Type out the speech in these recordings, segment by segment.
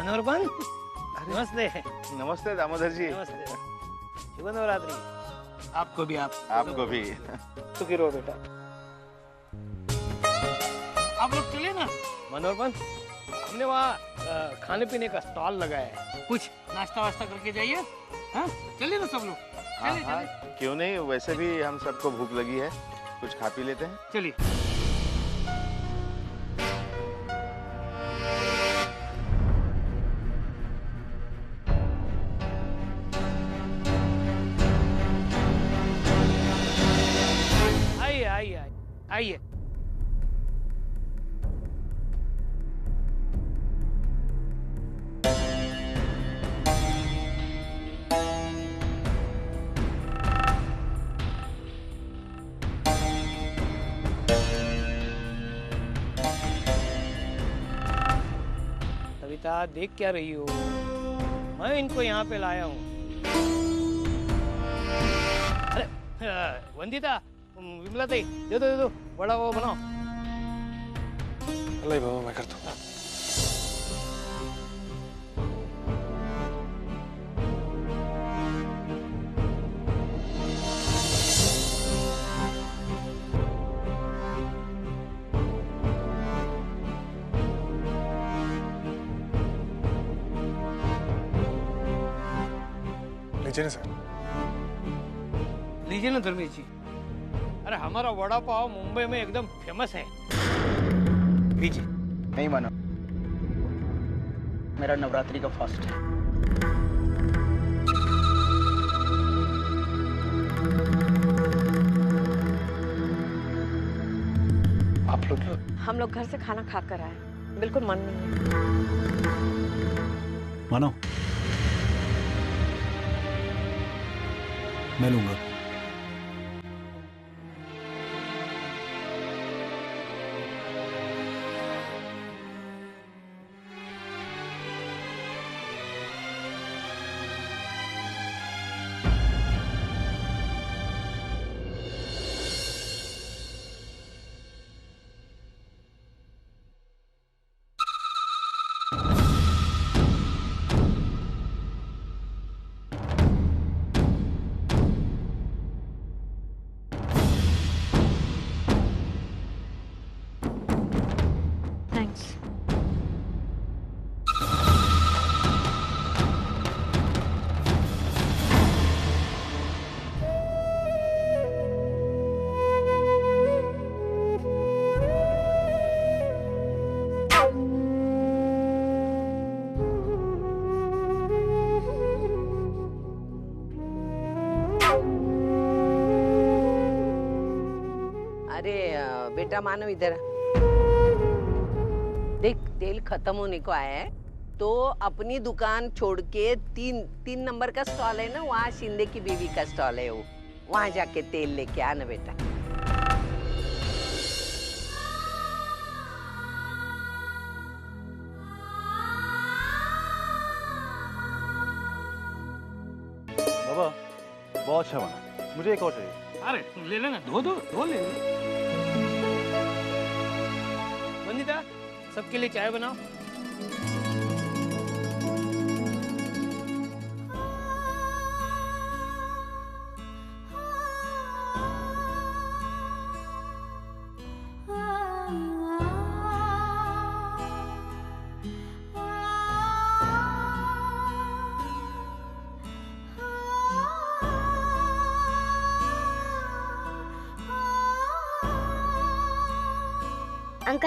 मनोहरपन, नमस्ते। नमस्ते दामोदर जी। नमस्ते। शुभ नवरात्रि। आपको भी। आपको भी। सुखी रहो बेटा। आप लोग चलिए ना। मनोहरपन, हमने वहाँ खाने पीने का स्टॉल लगाया है, कुछ नाश्ता वास्ता करके जाइए। हाँ, चलिए ना सब लोग। चलिए। क्यों नहीं, वैसे भी हम सबको भूख लगी है, कुछ खा पी लेते हैं। चलिए। आइए। सविता, देख क्या रही हो? मैं इनको यहाँ पे लाया हूँ। अरे वंदिता, विमला ताई, दे दो बड़ा वो बनाओ। अल्लाह बाबा, मैं करता हूँ। लीजिए ना सर। लीजिए ना धर्मेश जी। अरे हमारा वड़ा पाव मुंबई में एकदम फेमस है। लीजिए। नहीं मानो, मेरा नवरात्रि का फास्ट है। आप लोग? हम लोग घर से खाना खा कर आए, बिल्कुल मन नहीं है। मानो, मैं लूंगा। बेटा मानो इधर, देख तेल खत्म होने को आया है, तो अपनी दुकान छोड़ के तीन नंबर का स्टॉल है ना, वहाँ शिंदे की बीवी का स्टॉल है, वो वहाँ जाके तेल लेके आना बेटा। बाबा, बहुत अच्छा बना, मुझे एक और चाहिए। अरे ले लेना, दो ले लेना। वंदिता, सबके लिए चाय बनाओ।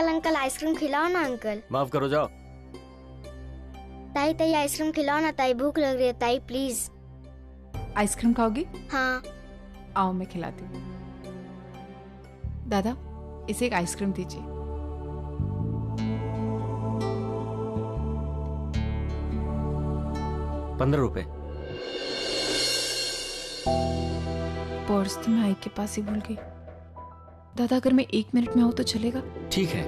अंकल आइसक्रीम खिलाओ ना अंकल। माफ करो, जाओ। ताई आइसक्रीम खिलाओ ना ताई, भूख लग रही है ताई प्लीज। आइसक्रीम खाओगी? हाँ। आओ मैं खिलाती हूँ। दादा, इसे एक आइसक्रीम दीजिए। ₹15। पर्स तो मैं आई के पास ही भूल गई। दादा, अगर मैं 1 मिनट में आऊँ तो चलेगा? ठीक है।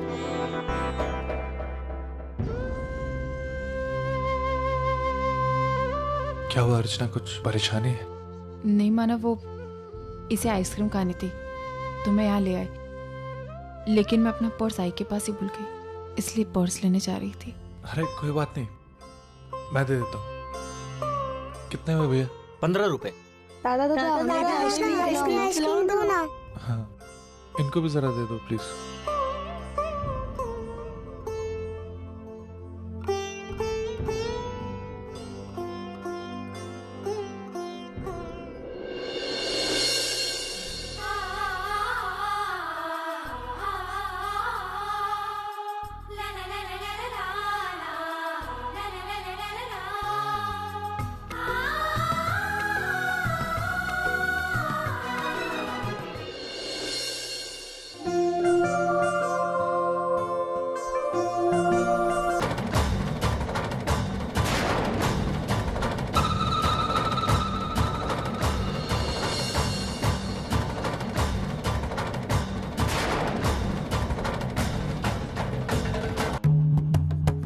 क्या हुआ अर्चना, कुछ परेशानी है? नहीं माना, वो इसे आइसक्रीम खानी थी तो मैं यहाँ ले आई, लेकिन मैं अपना पर्स आई के पास ही भूल गई, इसलिए पर्स लेने जा रही थी। अरे कोई बात नहीं, मैं दे देता हूँ। कितने हुए भैया? 15 रुपए। दादा आइसक्रीम दो ना। हाँ, इनको भी जरा दे दो प्लीज।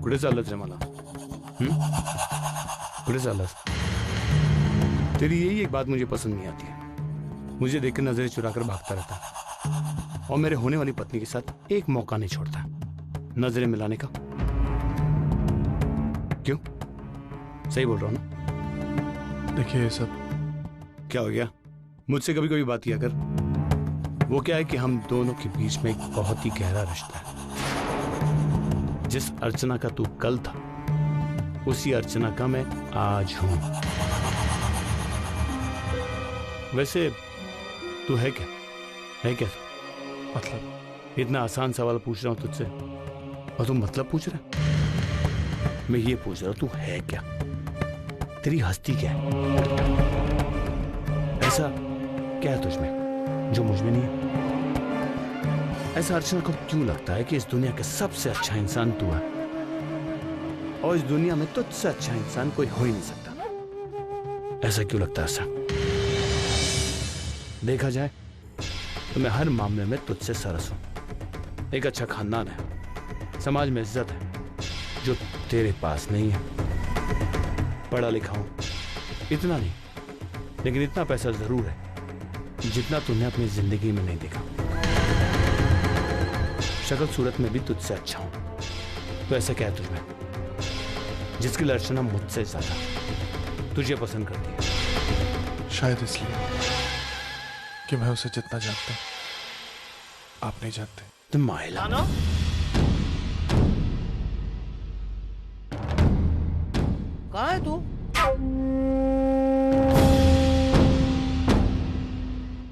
कुठे चाललंस रे मला? कुठे चाललंस? तेरी यही एक बात मुझे पसंद नहीं आती है। मुझे देखकर नजरें चुराकर भागता रहता है और मेरे होने वाली पत्नी के साथ एक मौका नहीं छोड़ता नजरें मिलाने का। क्यों? सही बोल रहा हूं ना? देखिए ये सब क्या हो गया? मुझसे कभी कभी बात किया कर। वो क्या है कि हम दोनों के बीच में एक बहुत ही गहरा रिश्ता है। जिस अर्चना का तू कल था उसी अर्चना का मैं आज हूं। वैसे तू है क्या? है क्या? मतलब इतना आसान सवाल पूछ रहा हूं तुझसे और तुम मतलब पूछ रहा है? मैं ये पूछ रहा हूं तू है क्या? तेरी हस्ती क्या है? ऐसा क्या है तुझमें जो मुझ में नहीं है? ऐसा अर्चना को क्यों लगता है कि इस दुनिया का सबसे अच्छा इंसान तू है और इस दुनिया में तुझसे अच्छा इंसान कोई हो ही नहीं सकता? ऐसा क्यों लगता है? ऐसा देखा जाए तो मैं हर मामले में तुझसे सरस हूं। एक अच्छा खानदान है, समाज में इज्जत है जो तेरे पास नहीं है। पढ़ा लिखा हूं, इतना नहीं लेकिन इतना पैसा जरूर है जितना तूने अपनी जिंदगी में नहीं देखा। शक्ल सूरत में भी तुझसे अच्छा हूं। तो ऐसा क्या है तुझमें जिसकी लिए अर्चना मुझसे ज्यादा तुझे पसंद करती है? शायद इसलिए कि मैं उसे जितना जानता हूं आप नहीं जानते। तुम महिला कहाँ है तू?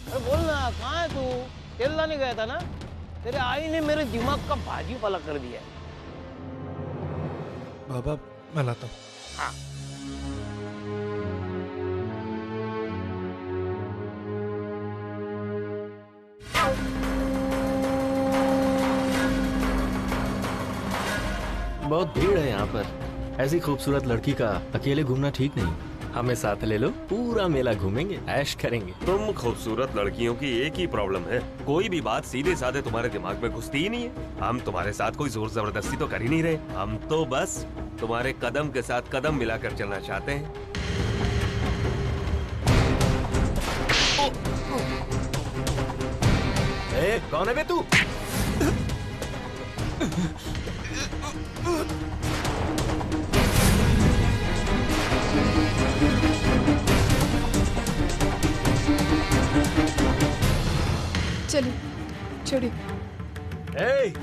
अरे बोल ना, कहाँ है तू? तेल लाने गया था ना? तेरे आई ने मेरे दिमाग का भाजी पाला कर दिया। बाबा मैं लाता हूँ। हाँ। बहुत भीड़ है यहाँ पर। ऐसी खूबसूरत लड़की का अकेले घूमना ठीक नहीं। हमें साथ ले लो, पूरा मेला घूमेंगे, ऐश करेंगे। तुम खूबसूरत लड़कियों की एक ही प्रॉब्लम है, कोई भी बात सीधे साधे तुम्हारे दिमाग में घुसती ही नहीं है। हम तुम्हारे साथ कोई जोर जबरदस्ती तो कर ही नहीं रहे, हम तो बस तुम्हारे कदम के साथ कदम मिलाकर चलना चाहते हैं। ए, कौन है बे तू? चलिए छोड़िए। ए,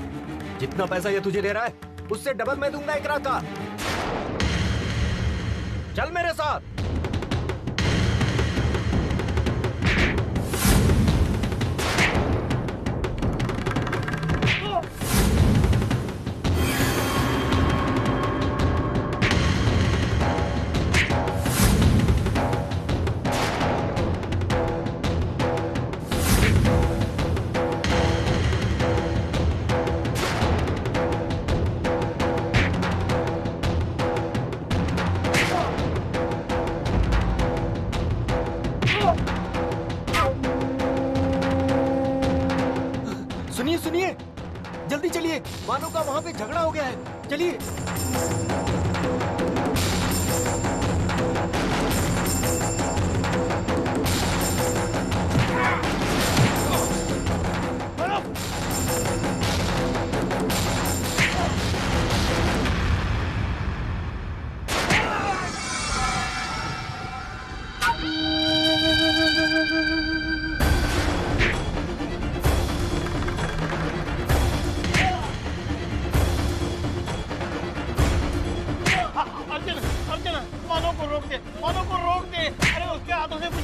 जितना पैसा ये तुझे दे रहा है उससे डबल मैं दूंगा इकरा का। चल मेरे साथ। सुनिए, जल्दी चलिए, मानो का वहां पे झगड़ा हो गया है। चलिए।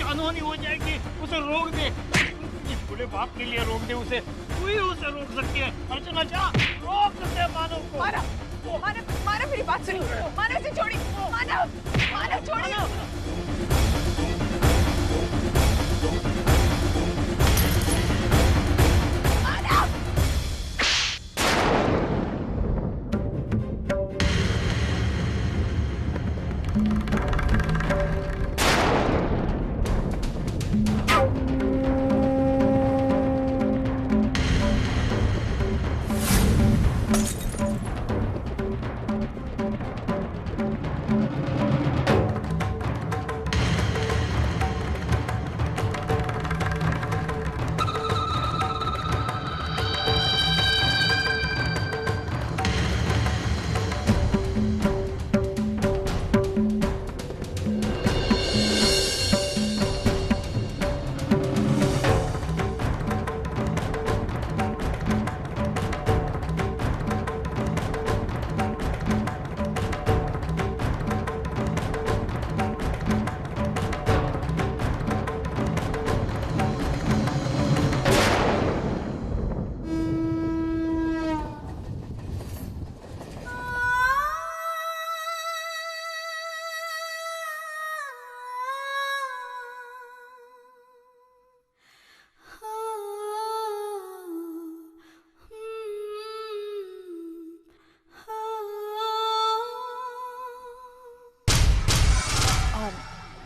अनहोनी हो जाएगी, उसे रोक दे। इस बूढ़े बाप के लिए रोक दे उसे, तू ही उसे रोक सकती है। अर्चना जा, रोक दे मानव को। मानव मेरी बात सुनिए, मानव से छोड़ी, मानव छोड़ी।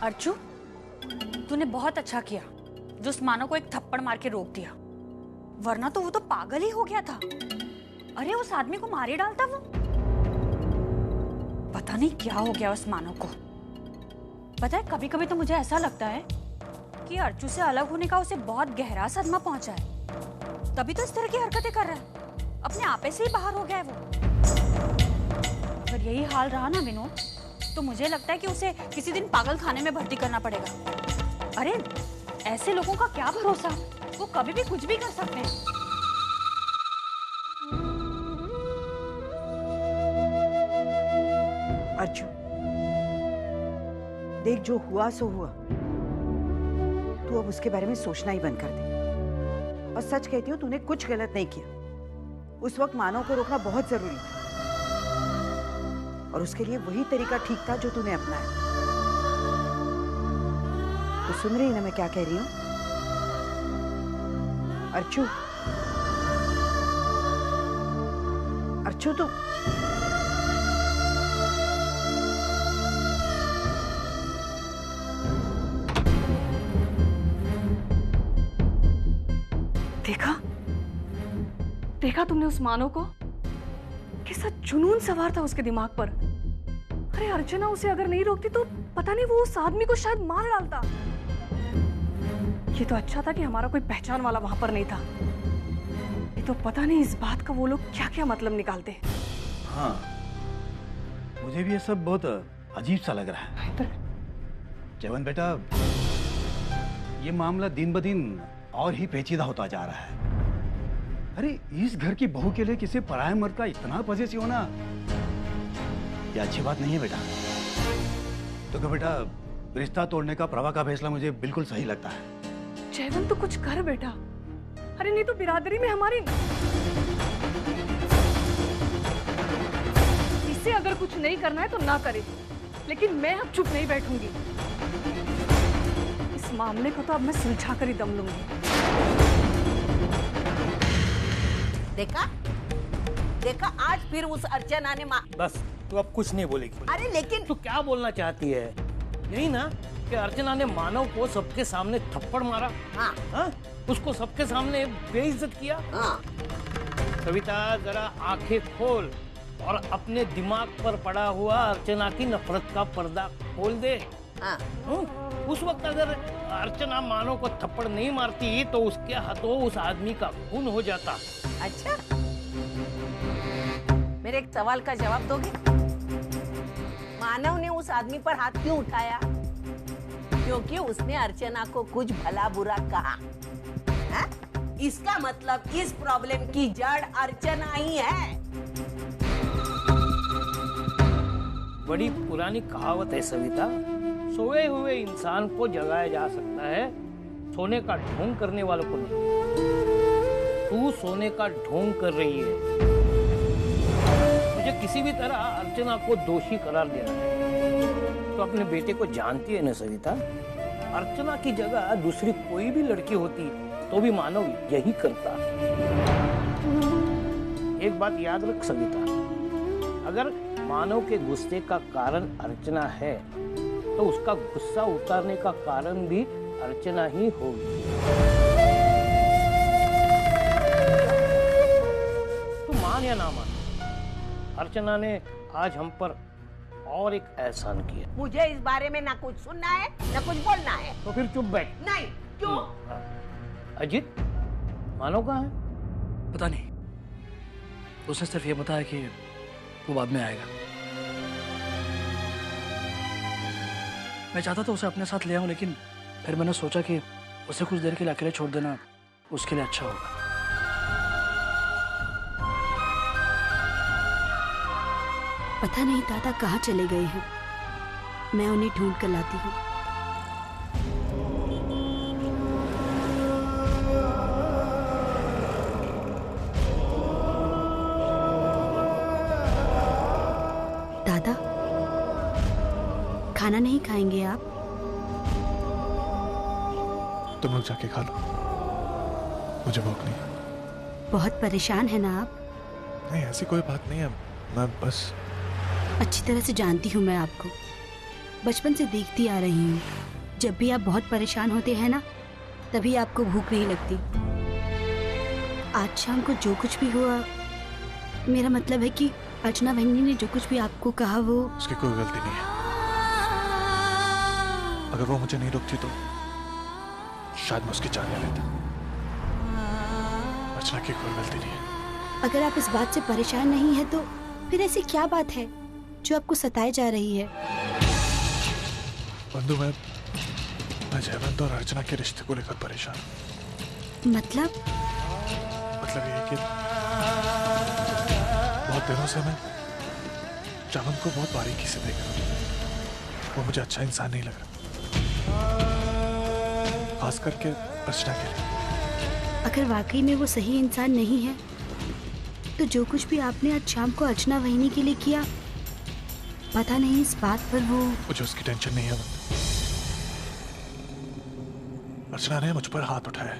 अर्चू, तूने बहुत अच्छा किया जो उस मानव को एक थप्पड़ मार के रोक दिया, वरना तो वो तो पागल ही हो गया था। अरे उस आदमी को मार ही डालता वो। पता नहीं क्या हो गया उस मानव को। पता है, कभी कभी तो मुझे ऐसा लगता है कि अर्चू से अलग होने का उसे बहुत गहरा सदमा पहुंचा है, तभी तो इस तरह की हरकतें कर रहा है। अपने आपे से ही बाहर हो गया है वो। अगर यही हाल रहा ना विनोद, तो मुझे लगता है कि उसे किसी दिन पागल खाने में भर्ती करना पड़ेगा। अरे ऐसे लोगों का क्या भरोसा, वो कभी भी कुछ भी कर सकते हैं। अर्जुन, देख जो हुआ सो हुआ, तू अब उसके बारे में सोचना ही बंद कर दे। और सच कहती हूँ, तूने कुछ गलत नहीं किया। उस वक्त मानव को रोकना बहुत जरूरी था और उसके लिए वही तरीका ठीक था जो तूने अपनाया। तो सुन रही ना मैं क्या कह रही हूँ? अर्चू, अर्चू तू देखा तुमने उस मानव को? कैसा जुनून सवार था उसके दिमाग पर। अरे अर्चना उसे अगर नहीं रोकती तो पता नहीं वो उस आदमी को शायद मार डालता। ये तो अच्छा था कि हमारा कोई पहचान वाला वहां पर नहीं था। ये तो पता नहीं इस बात का वो लोग क्या क्या मतलब निकालते। हाँ, मुझे भी ये सब बहुत अजीब सा लग रहा है। जवन बेटा, ये मामला दिन ब दिन और ही पेचीदा होता जा रहा है। अरे इस घर की बहू के लिए किसी पराये मर्द का इतना पजेसिव होना, ये अच्छी बात नहीं है बेटा। तो क्या बेटा, रिश्ता तोड़ने का प्रभा का फैसला मुझे बिल्कुल सही लगता है। जयवंत तो कुछ कर बेटा। अरे नहीं तो बिरादरी में हमारी इसे अगर कुछ नहीं करना है तो ना करे, लेकिन मैं अब चुप नहीं बैठूंगी। इस मामले को तो अब मैं सुलझा कर ही दम लूंगी। देखा आज फिर उस अर्चना ने बस तू अब कुछ नहीं बोलेगी। अरे लेकिन तू क्या बोलना चाहती है? यही ना कि अर्चना ने मानव को सबके सामने थप्पड़ मारा। हाँ। हाँ? उसको सबके सामने बेइज्जत किया। हाँ। कविता, जरा आंखें खोल और अपने दिमाग पर पड़ा हुआ अर्चना की नफरत का पर्दा खोल दे। हाँ। उस वक्त अगर अर्चना मानव को थप्पड़ नहीं मारती तो उसके हाथों उस आदमी का खून हो जाता। अच्छा, मेरे एक सवाल का जवाब दोगे? मानव ने उस आदमी पर हाथ क्यों उठाया? क्योंकि उसने अर्चना को कुछ भला बुरा कहा। है? इसका मतलब इस प्रॉब्लम की जड़ अर्चना ही है। बड़ी पुरानी कहावत है सविता, सोए हुए इंसान को जगाया जा सकता है, सोने का ढोंग करने वालों को नहीं। तू सोने का ढोंग कर रही है। मुझे किसी भी तरह अर्चना को दोषी करार देना है। तो अपने बेटे को जानती है ना सविता, अर्चना की जगह दूसरी कोई भी लड़की होती तो भी मानव यही करता। एक बात याद रख सविता, अगर मानव के गुस्से का कारण अर्चना है तो उसका गुस्सा उतारने का कारण भी अर्चना ही होगी। तो मान या ना मान, अर्चना ने आज हम पर और एक एहसान किया। मुझे इस बारे में ना कुछ सुनना है ना कुछ बोलना है। तो फिर चुप बैठ। नहीं, क्यों? अजीत, मानव कहाँ है? पता नहीं, उसने सिर्फ ये बताया कि वो बाद में आएगा। मैं चाहता था उसे अपने साथ ले आऊं, लेकिन फिर मैंने सोचा कि उसे कुछ देर के लिए अकेले छोड़ देना उसके लिए अच्छा होगा। पता नहीं दादा कहाँ चले गए हैं, मैं उन्हें ढूंढ कर लाती हूँ। दादा, खाना नहीं खाएंगे आप? तुम लोग जाके खा लो, मुझे भूख नहीं। बहुत परेशान है ना आप? नहीं, ऐसी कोई बात नहीं है, मैं बस। अच्छी तरह से जानती हूँ मैं आपको, बचपन से देखती आ रही हूँ। जब भी आप बहुत परेशान होते हैं ना, तभी आपको भूख नहीं लगती। आज शाम को जो कुछ भी हुआ, मेरा मतलब है कि अर्चना बहनी ने जो कुछ भी आपको कहा वो उसकी कोई गलती नहीं है। अगर वो मुझे नहीं रोकती तो शायद मैं उसकी जान ले लेता। अर्चना की कोई गलती नहीं है। अगर आप इस बात से परेशान नहीं है तो फिर ऐसी क्या बात है जो आपको सताए जा रही है? बंधु, मैं जयवंत और अर्चना के रिश्ते को लेकर परेशान हूं। मतलब ये है कि बहुत दिनों से मैं जयवंत को बहुत बारीकी से देख रहा हूं। वो मुझे अच्छा इंसान नहीं लग रहा, खास करके अर्चना के लिए। अगर वाकई में वो सही इंसान नहीं है तो जो कुछ भी आपने आज शाम को अर्चना वहिनी के लिए किया, पता नहीं इस बात पर वो। मुझे उसकी टेंशन नहीं है। अर्चना ने मुझ पर हाथ उठाया,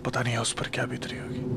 पता नहीं है उस पर क्या बीत रही होगी।